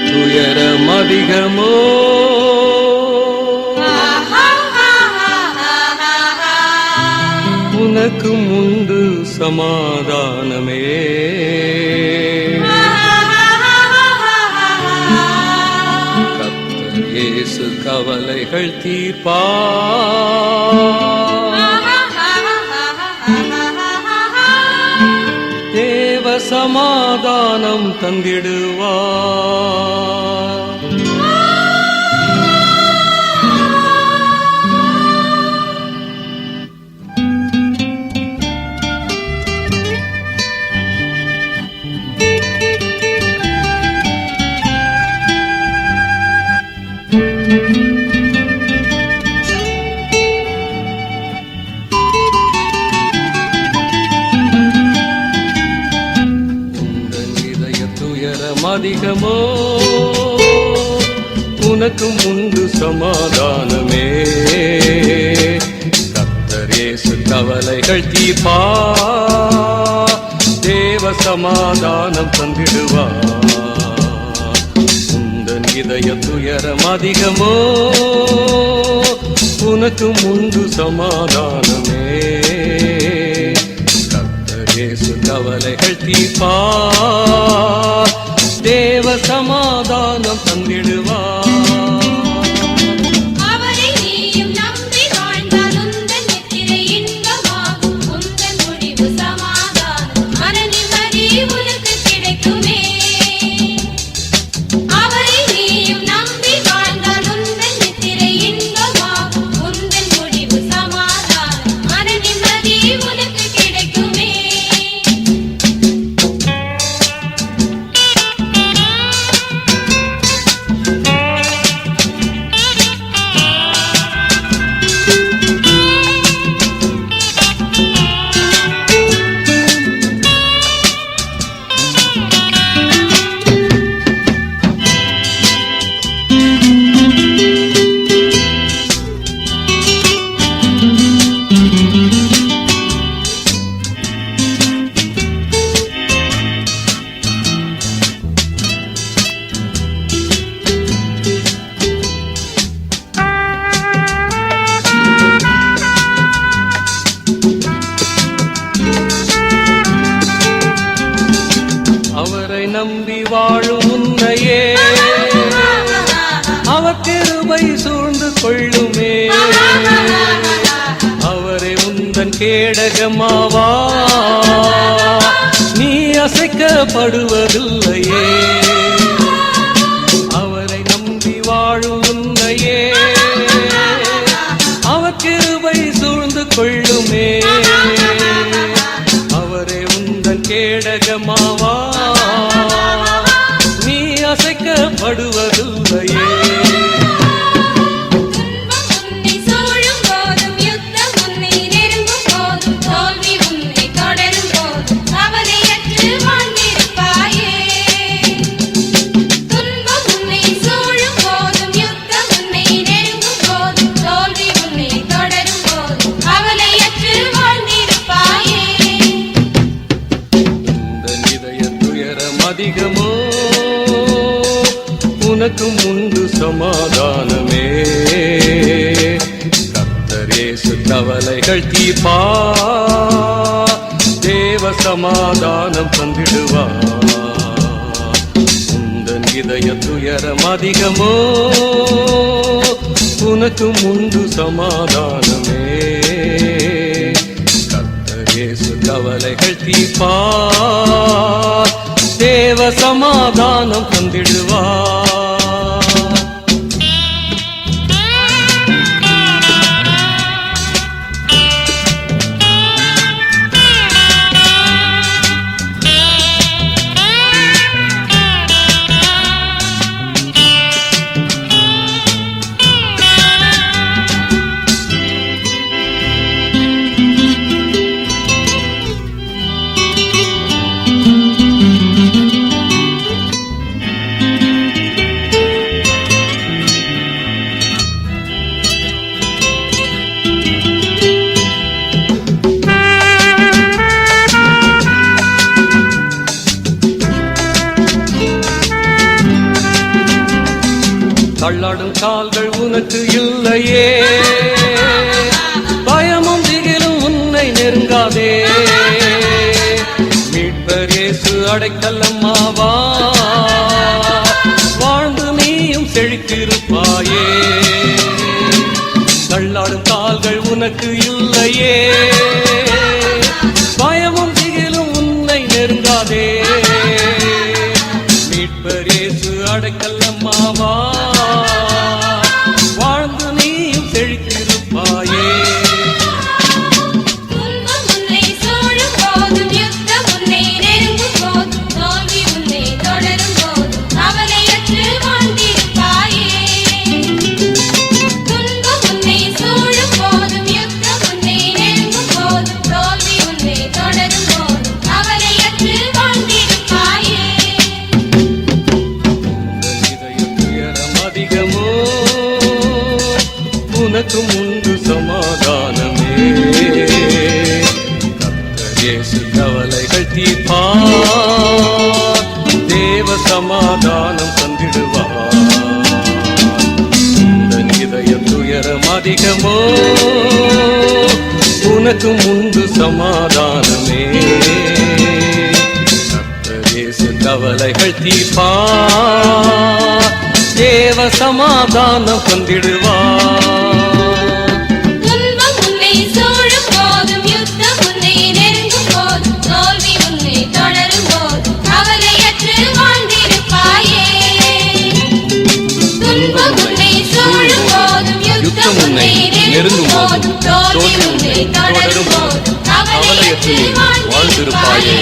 துயரம் அதிகமோ உனக்கும் உண்டு சமாதானமே. கர்த்தர் இயேசு கவலைகள் தீர்ப்பார். தேவ சமாதானம் தந்திடுவார். அதிகமோ உனக்கும் உண்டு சமாதானமே. கர்த்தர் இயேசு கவலைகள் தீர்ப்பார். தேவ சமாதானம் தந்திடுவார். உந்தன் இதய துயரம் அதிகமோ உனக்கும் உண்டு சமாதானமே. கர்த்தர் இயேசு கவலைகள் தீர்ப்பார். தேவ சமாதானம் தந்திடுவார். நம்பி வாழும் உன்னையே அவர் கிருபை சூழ்ந்து கொள்ளுமே. அவரை உந்தன் கேடகமாவா நீ அசைக்கப்படுவதில்லையே. அவரை நம்பி வாழும் உன்னையே அவர் கிருபை சூழ்ந்து கொள்ளுமே. அவரை உந்தன் கேடகமாவா நீ அசைக்கப்படுவதில்லையே. அதிகமோ உனக்கும் உண்டு சமாதானமே. கர்த்தர் இயேசு கவலைகள் தீர்ப்பார். தேவ சமாதானம் தந்திடுவார். உந்தன் இதய துயரம் அதிகமோ உனக்கும் உண்டு சமாதானமே. கர்த்தர் இயேசு கவலைகள் தீர்ப்பார். தேவ சமாதானம் தந்திடுவார். தள்ளாடும் கால்கள் உனக்கு இல்லையே, பயமும் திகிலும் உன்னை நெருங்காதே. மீட்பர் இயேசு அடைக்கலமாவா, வாழ்ந்து நீயும் செழித்திருப்பாயே. தள்ளாடும் கால்கள் உனக்கு இல்லையே, பயமும் திகிலும் உன்னை நெருங்காதே. மீட்பர் இயேசு அடைக்கலமாவா, வாழ்ந்து நீயும் செழித்திருப்பாயே. உனக்கும் உண்டு சமாதானமே, கர்த்தர் இயேசு கவலைகள் தீர்ப்பார், தேவ சமாதானம் தந்திடுவார். உந்தன் இதய துயரம் அதிகமோ, உனக்கும் உண்டு சமாதானமே, கர்த்தர் இயேசு கவலைகள் தீர்ப்பார், தேவ சமாதானம் தந்திடுவார். யுத்தம் உன்னை நெருங்கும் போதும், தோல்வி உன்னை தொடரும் போதும், கவலையற்று வாழ்ந்திருப்பாயே.